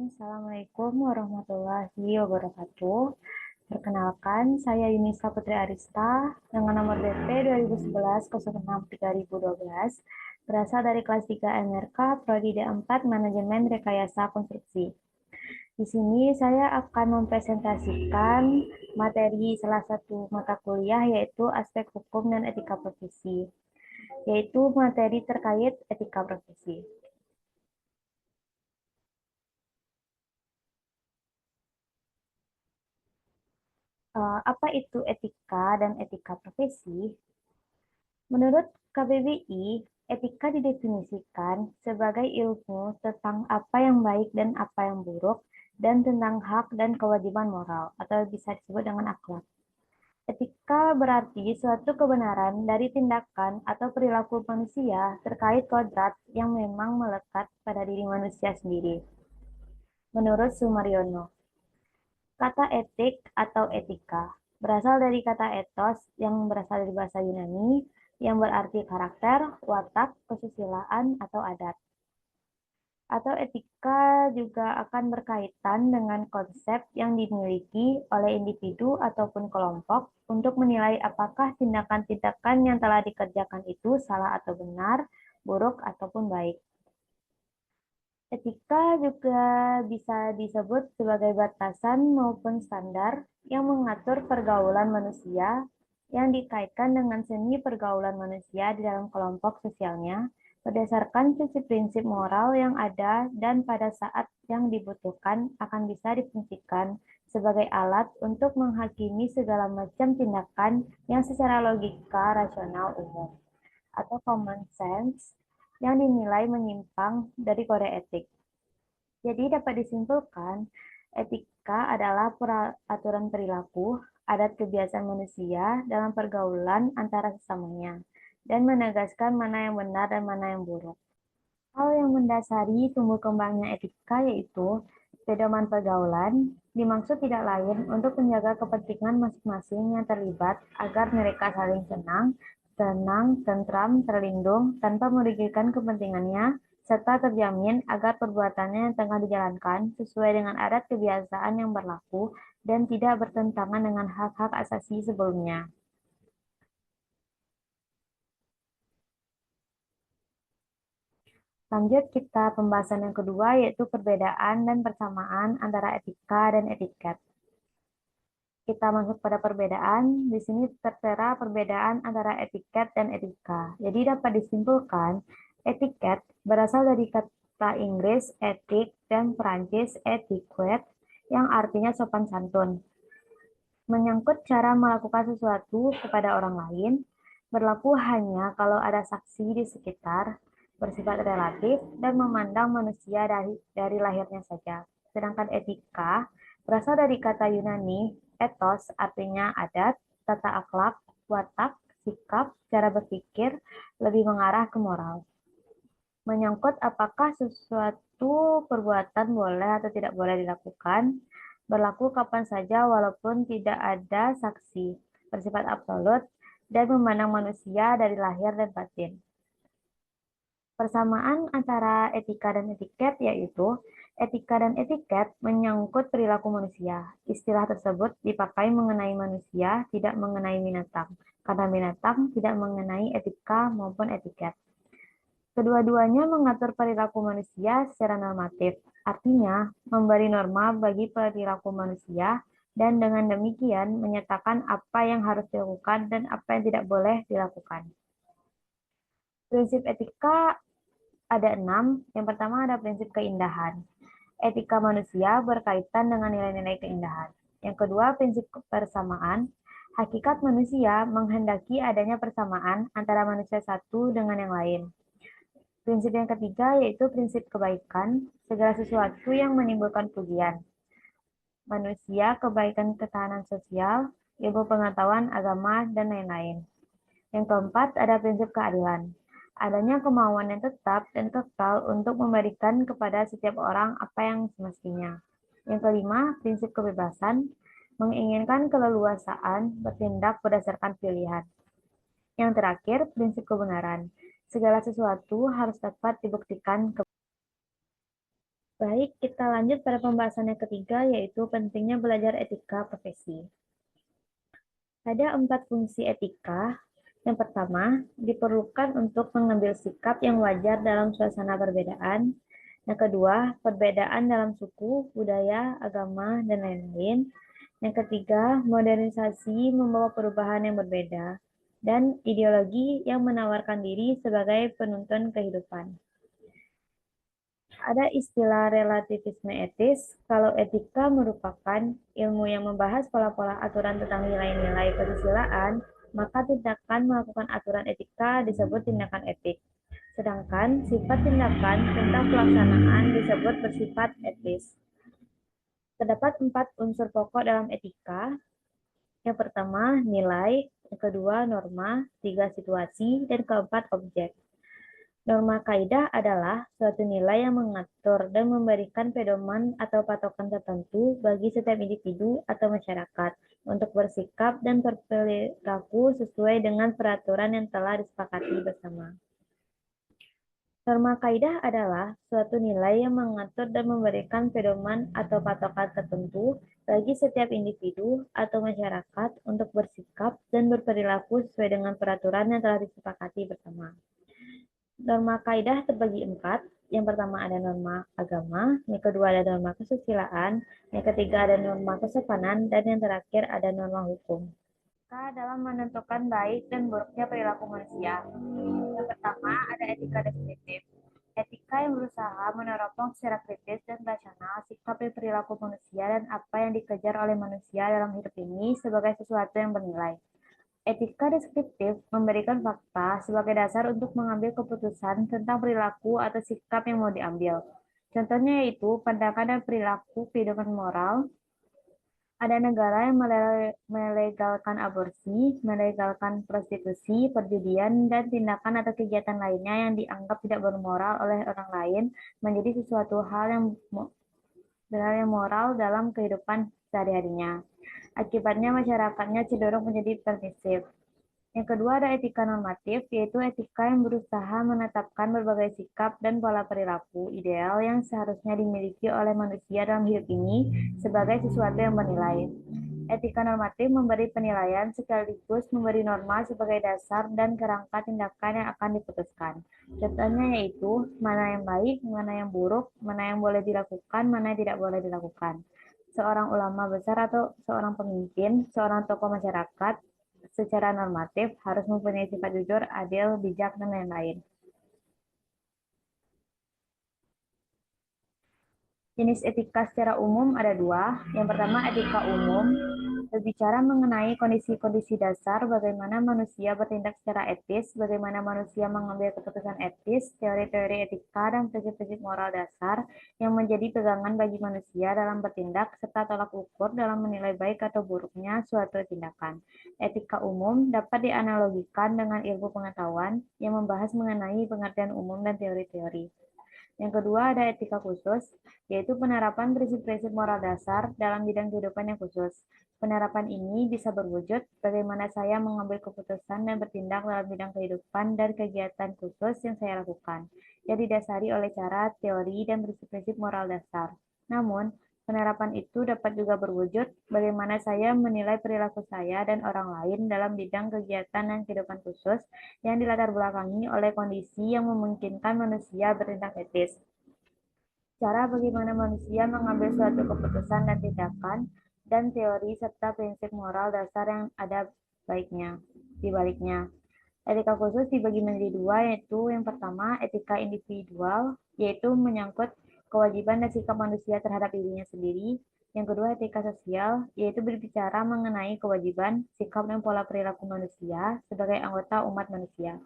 Assalamualaikum warahmatullahi wabarakatuh. Perkenalkan, saya Yunisa Putri Arista dengan nomor BP 2011-06-3012, berasal dari kelas 3 MRK, Prodi D4 Manajemen Rekayasa Konstruksi. Di sini saya akan mempresentasikan materi salah satu mata kuliah, yaitu aspek hukum dan etika profesi, yaitu materi terkait etika profesi. Apa itu etika dan etika profesi? Menurut KBBI, etika didefinisikan sebagai ilmu tentang apa yang baik dan apa yang buruk, dan tentang hak dan kewajiban moral, atau bisa disebut dengan akhlak. Etika berarti suatu kebenaran dari tindakan atau perilaku manusia terkait kodrat yang memang melekat pada diri manusia sendiri. Menurut Sumaryono, kata etik atau etika berasal dari kata ethos yang berasal dari bahasa Yunani yang berarti karakter, watak, kesusilaan, atau adat. Atau etika juga akan berkaitan dengan konsep yang dimiliki oleh individu ataupun kelompok untuk menilai apakah tindakan-tindakan yang telah dikerjakan itu salah atau benar, buruk ataupun baik. Etika juga bisa disebut sebagai batasan maupun standar yang mengatur pergaulan manusia yang dikaitkan dengan seni pergaulan manusia di dalam kelompok sosialnya berdasarkan prinsip-prinsip moral yang ada dan pada saat yang dibutuhkan akan bisa difungsikan sebagai alat untuk menghakimi segala macam tindakan yang secara logika rasional umum atau common sense yang dinilai menyimpang dari kode etik. Jadi dapat disimpulkan, etika adalah aturan perilaku, adat kebiasaan manusia dalam pergaulan antara sesamanya, dan menegaskan mana yang benar dan mana yang buruk. Hal yang mendasari tumbuh kembangnya etika yaitu pedoman pergaulan, dimaksud tidak lain untuk menjaga kepentingan masing-masing yang terlibat agar mereka saling tenang, tentram, terlindung, tanpa merugikan kepentingannya, serta terjamin agar perbuatannya yang tengah dijalankan sesuai dengan adat kebiasaan yang berlaku dan tidak bertentangan dengan hak-hak asasi sebelumnya. Lanjut kita pembahasan yang kedua, yaitu perbedaan dan persamaan antara etika dan etiket. Kita masuk pada perbedaan. Di sini tertera perbedaan antara etiket dan etika. Jadi dapat disimpulkan, etiket berasal dari kata Inggris etik dan Perancis etiquette yang artinya sopan santun. Menyangkut cara melakukan sesuatu kepada orang lain, berlaku hanya kalau ada saksi di sekitar, bersifat relatif, dan memandang manusia dari lahirnya saja. Sedangkan etika berasal dari kata Yunani, ethos, artinya adat, tata akhlak, watak, sikap, cara berpikir, lebih mengarah ke moral. Menyangkut apakah sesuatu perbuatan boleh atau tidak boleh dilakukan, berlaku kapan saja walaupun tidak ada saksi, bersifat absolut, dan memandang manusia dari lahir dan batin. Persamaan antara etika dan etiket yaitu etika dan etiket menyangkut perilaku manusia. Istilah tersebut dipakai mengenai manusia, tidak mengenai binatang, karena binatang tidak mengenai etika maupun etiket. Kedua-duanya mengatur perilaku manusia secara normatif, artinya memberi norma bagi perilaku manusia dan dengan demikian menyatakan apa yang harus dilakukan dan apa yang tidak boleh dilakukan. Prinsip etika ada 6. Yang pertama ada prinsip keindahan. Etika manusia berkaitan dengan nilai-nilai keindahan. Yang kedua, prinsip persamaan. Hakikat manusia menghendaki adanya persamaan antara manusia satu dengan yang lain. Prinsip yang ketiga yaitu prinsip kebaikan, segala sesuatu yang menimbulkan pujian. Manusia, kebaikan ketahanan sosial, ilmu pengetahuan, agama, dan lain-lain. Yang keempat ada prinsip keadilan. Adanya kemauan yang tetap dan kekal untuk memberikan kepada setiap orang apa yang semestinya. Yang kelima, prinsip kebebasan, menginginkan keleluasaan bertindak berdasarkan pilihan. Yang terakhir, prinsip kebenaran. Segala sesuatu harus dapat dibuktikan Baik, kita lanjut pada pembahasan yang ketiga, yaitu pentingnya belajar etika profesi. Ada 4 fungsi etika. Yang pertama, diperlukan untuk mengambil sikap yang wajar dalam suasana perbedaan. Yang kedua, perbedaan dalam suku, budaya, agama, dan lain-lain. Yang ketiga, modernisasi membawa perubahan yang berbeda. Dan ideologi yang menawarkan diri sebagai penuntun kehidupan. Ada istilah relativisme etis. Kalau etika merupakan ilmu yang membahas pola-pola aturan tentang nilai-nilai kesusilaan, maka tindakan melakukan aturan etika disebut tindakan etik. Sedangkan sifat tindakan tentang pelaksanaan disebut bersifat etis. Terdapat 4 unsur pokok dalam etika. Yang pertama, nilai. Yang kedua, norma. Tiga, situasi. Dan keempat, objek. Norma kaidah adalah suatu nilai yang mengatur dan memberikan pedoman atau patokan tertentu bagi setiap individu atau masyarakat untuk bersikap dan berperilaku sesuai dengan peraturan yang telah disepakati bersama. Norma kaidah adalah suatu nilai yang mengatur dan memberikan pedoman atau patokan tertentu bagi setiap individu atau masyarakat untuk bersikap dan berperilaku sesuai dengan peraturan yang telah disepakati bersama. Norma kaidah terbagi 4. Yang pertama ada norma agama, yang kedua ada norma kesusilaan, yang ketiga ada norma kesopanan, dan yang terakhir ada norma hukum. Dalam menentukan baik dan buruknya perilaku manusia. Yang pertama ada etika deskriptif. Etika yang berusaha meneropong secara kritis dan rasional sikap dan perilaku manusia dan apa yang dikejar oleh manusia dalam hidup ini sebagai sesuatu yang bernilai. Etika deskriptif memberikan fakta sebagai dasar untuk mengambil keputusan tentang perilaku atau sikap yang mau diambil. Contohnya yaitu pandangan dan perilaku kehidupan moral. Ada negara yang melegalkan aborsi, melegalkan prostitusi, perjudian, dan tindakan atau kegiatan lainnya yang dianggap tidak bermoral oleh orang lain menjadi sesuatu hal yang moral dalam kehidupan sehari-harinya. Akibatnya masyarakatnya cenderung menjadi permisif. Yang kedua ada etika normatif, yaitu etika yang berusaha menetapkan berbagai sikap dan pola perilaku ideal yang seharusnya dimiliki oleh manusia dalam hidup ini sebagai sesuatu yang bernilai. Etika normatif memberi penilaian sekaligus memberi norma sebagai dasar dan kerangka tindakan yang akan diputuskan. Contohnya yaitu mana yang baik, mana yang buruk, mana yang boleh dilakukan, mana yang tidak boleh dilakukan. Seorang ulama besar atau seorang pemimpin, seorang tokoh masyarakat, secara normatif harus mempunyai sifat jujur, adil, bijak, dan lain-lain. Jenis etika secara umum ada dua. Yang pertama, etika umum, berbicara mengenai kondisi-kondisi dasar bagaimana manusia bertindak secara etis, bagaimana manusia mengambil keputusan etis, teori-teori etika, dan prinsip-prinsip moral dasar yang menjadi pegangan bagi manusia dalam bertindak, serta tolak ukur dalam menilai baik atau buruknya suatu tindakan. Etika umum dapat dianalogikan dengan ilmu pengetahuan yang membahas mengenai pengertian umum dan teori-teori. Yang kedua ada etika khusus, yaitu penerapan prinsip-prinsip moral dasar dalam bidang kehidupan yang khusus. Penerapan ini bisa berwujud bagaimana saya mengambil keputusan dan bertindak dalam bidang kehidupan dan kegiatan khusus yang saya lakukan, yang didasari oleh cara, teori, dan prinsip-prinsip moral dasar. Namun, penerapan itu dapat juga berwujud bagaimana saya menilai perilaku saya dan orang lain dalam bidang kegiatan dan kehidupan khusus yang dilatar belakangi oleh kondisi yang memungkinkan manusia bertindak etis. Cara bagaimana manusia mengambil suatu keputusan dan tindakan, dan teori serta prinsip moral dasar yang ada baiknya di baliknya. Etika khusus dibagi menjadi dua, yaitu yang pertama etika individual, yaitu menyangkut kewajiban dan sikap manusia terhadap dirinya sendiri. Yang kedua etika sosial, yaitu berbicara mengenai kewajiban, sikap, dan pola perilaku manusia sebagai anggota umat manusia.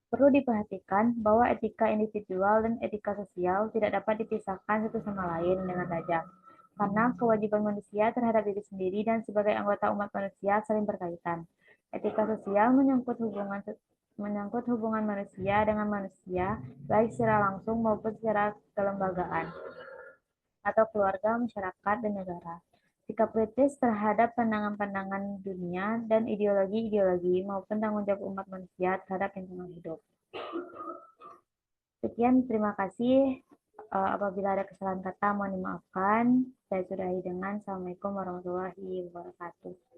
Perlu diperhatikan bahwa etika individual dan etika sosial tidak dapat dipisahkan satu sama lain dengan tajam, karena kewajiban manusia terhadap diri sendiri dan sebagai anggota umat manusia saling berkaitan. Etika sosial menyangkut hubungan manusia dengan manusia, baik secara langsung maupun secara kelembagaan, atau keluarga, masyarakat, dan negara. Sikap kritis terhadap pandangan-pandangan dunia dan ideologi-ideologi maupun tanggung jawab umat manusia terhadap lingkungan hidup. Sekian, terima kasih. Apabila ada kesalahan kata, mohon dimaafkan. Saya sudahi dengan Assalamualaikum warahmatullahi wabarakatuh.